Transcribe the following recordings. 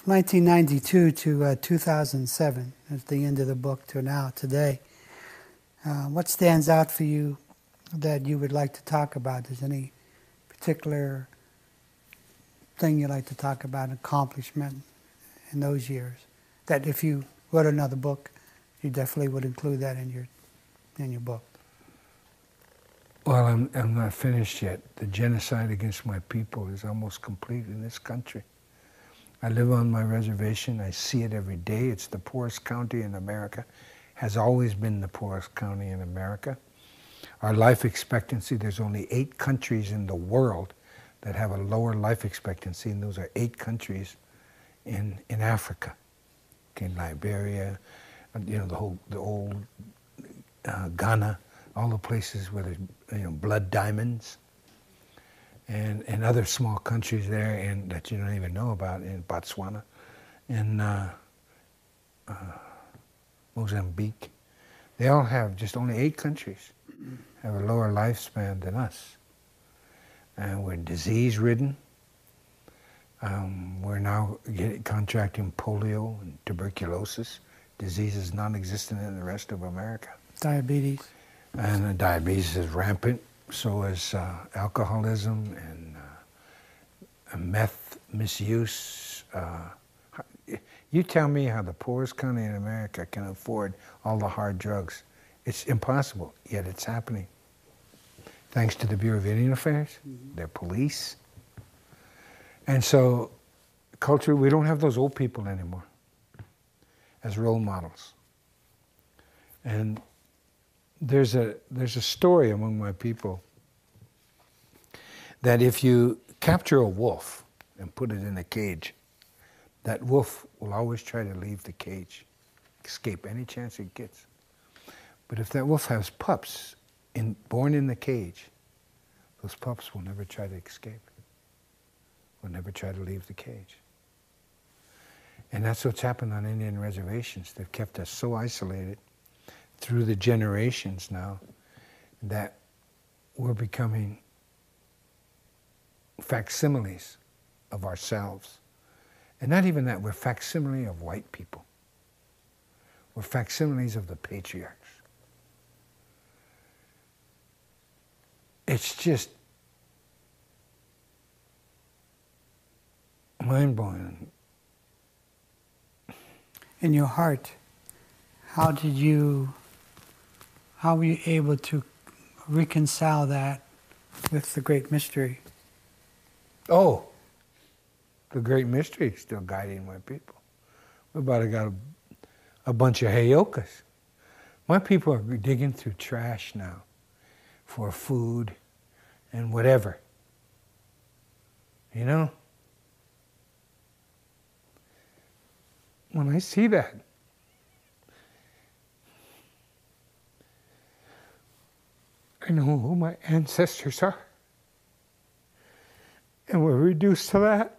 from 1992 to 2007, at the end of the book, to now, today, what stands out for you that you would like to talk about? Is any particular thing you'd like to talk about, accomplishment in those years, that if you wrote another book, you definitely would include that in your book? Well, I'm not finished yet. The genocide against my people is almost complete in this country. I live on my reservation. I see it every day. It's the poorest county in America. Has always been the poorest county in America. Our life expectancy, there's only 8 countries in the world that have a lower life expectancy, and those are 8 countries in Africa. Okay, Liberia, you know, the old Ghana, all the places where there's blood diamonds, and other small countries there and that you don't even know about, in Botswana, in Mozambique. They all have, just only 8 countries have a lower lifespan than us. And we're disease-ridden. We're now contracting polio and tuberculosis, diseases non-existent in the rest of America. Diabetes. And diabetes is rampant. So is alcoholism and meth misuse. You tell me how the poorest county in America can afford all the hard drugs. It's impossible, yet it's happening. Thanks to the Bureau of Indian Affairs, their police. And so, culture, we don't have those old people anymore as role models. And there's a story among my people that if you capture a wolf and put it in a cage, that wolf will always try to leave the cage, escape any chance it gets. But if that wolf has pups born in the cage, those pups will never try to escape, will never try to leave the cage. And that's what's happened on Indian reservations. They've kept us so isolated through the generations now that we're becoming facsimiles of ourselves. And not even that, we're facsimile of white people. We're facsimiles of the patriarchs. It's just mind-blowing. In your heart, how were you able to reconcile that with the great mystery? Oh, the great mystery is still guiding my people. We about got a bunch of heyokas. My people are digging through trash now for food and whatever. You know? When I see that, I know who my ancestors are. And we're reduced to that.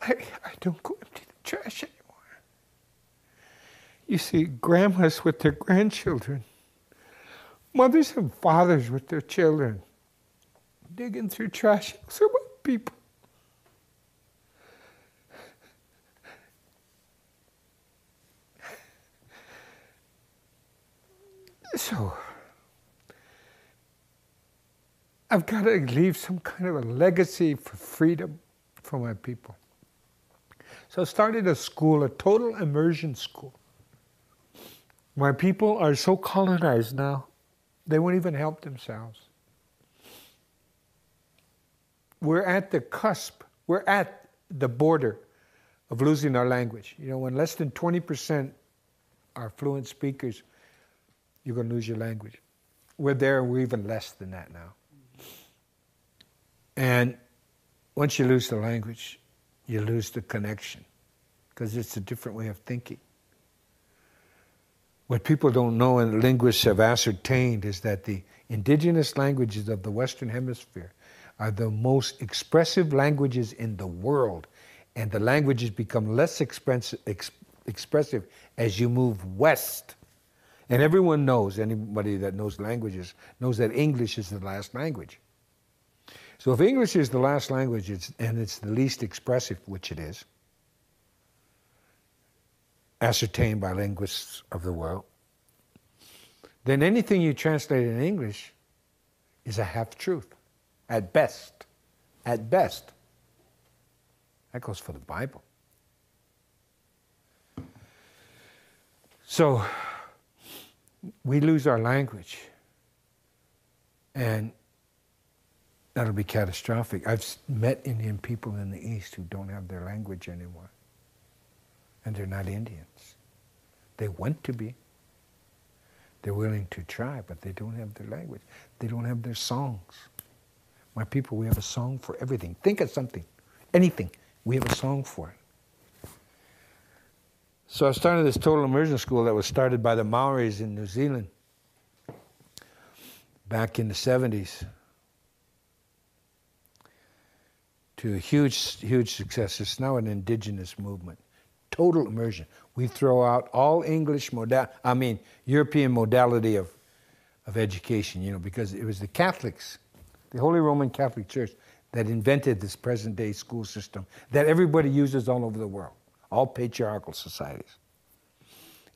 I don't go empty the trash anymore. You see grandmas with their grandchildren, mothers and fathers with their children, digging through trash. So what people? So, I've got to leave some kind of a legacy for freedom for my people. So I started a school, a total immersion school. My people are so colonized now, they won't even help themselves. We're at the cusp, we're at the border of losing our language. You know, when less than 20% are fluent speakers, you're going to lose your language. We're there, we're even less than that now. And once you lose the language, you lose the connection, because it's a different way of thinking. What people don't know and linguists have ascertained is that the indigenous languages of the Western Hemisphere are the most expressive languages in the world, and the languages become less expressive as you move west. And everyone knows, anybody that knows languages, knows that English is the last language. So if English is the last language, and it's the least expressive, which it is, ascertained by linguists of the world, then anything you translate in English is a half-truth, at best. At best. That goes for the Bible. So we lose our language, and that'll be catastrophic. I've met Indian people in the East who don't have their language anymore, and they're not Indians. They want to be. They're willing to try, but they don't have their language. They don't have their songs. My people, we have a song for everything. Think of something, anything. We have a song for it. So I started this total immersion school that was started by the Maoris in New Zealand back in the 70s to a huge, huge success. It's now an indigenous movement. Total immersion. We throw out all English European modality of education, you know, because it was the Catholics, the Holy Roman Catholic Church, that invented this present-day school system that everybody uses all over the world, all patriarchal societies.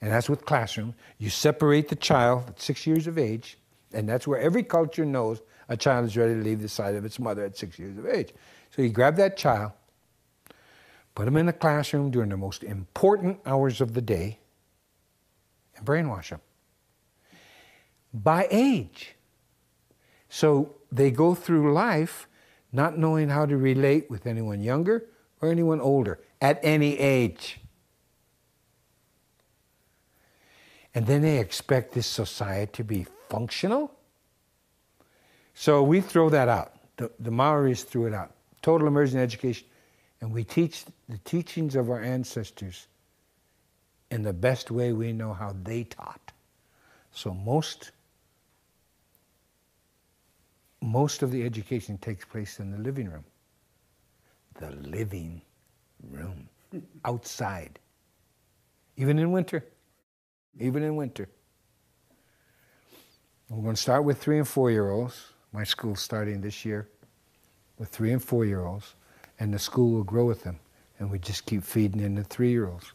And that's with classroom. You separate the child at 6 years of age, and that's where every culture knows a child is ready to leave the side of its mother at 6 years of age. So you grab that child, put them in the classroom during the most important hours of the day, and brainwash them. By age. So they go through life not knowing how to relate with anyone younger or anyone older at any age. And then they expect this society to be functional? So we throw that out. The Maoris threw it out. Total immersion education. And we teach the teachings of our ancestors in the best way we know how they taught. So most of the education takes place in the living room. The living room. Outside. Even in winter. Even in winter. We're going to start with 3 and 4-year-olds. My school's starting this year with 3 and 4-year-olds. And the school will grow with them. And we just keep feeding in the 3-year-olds.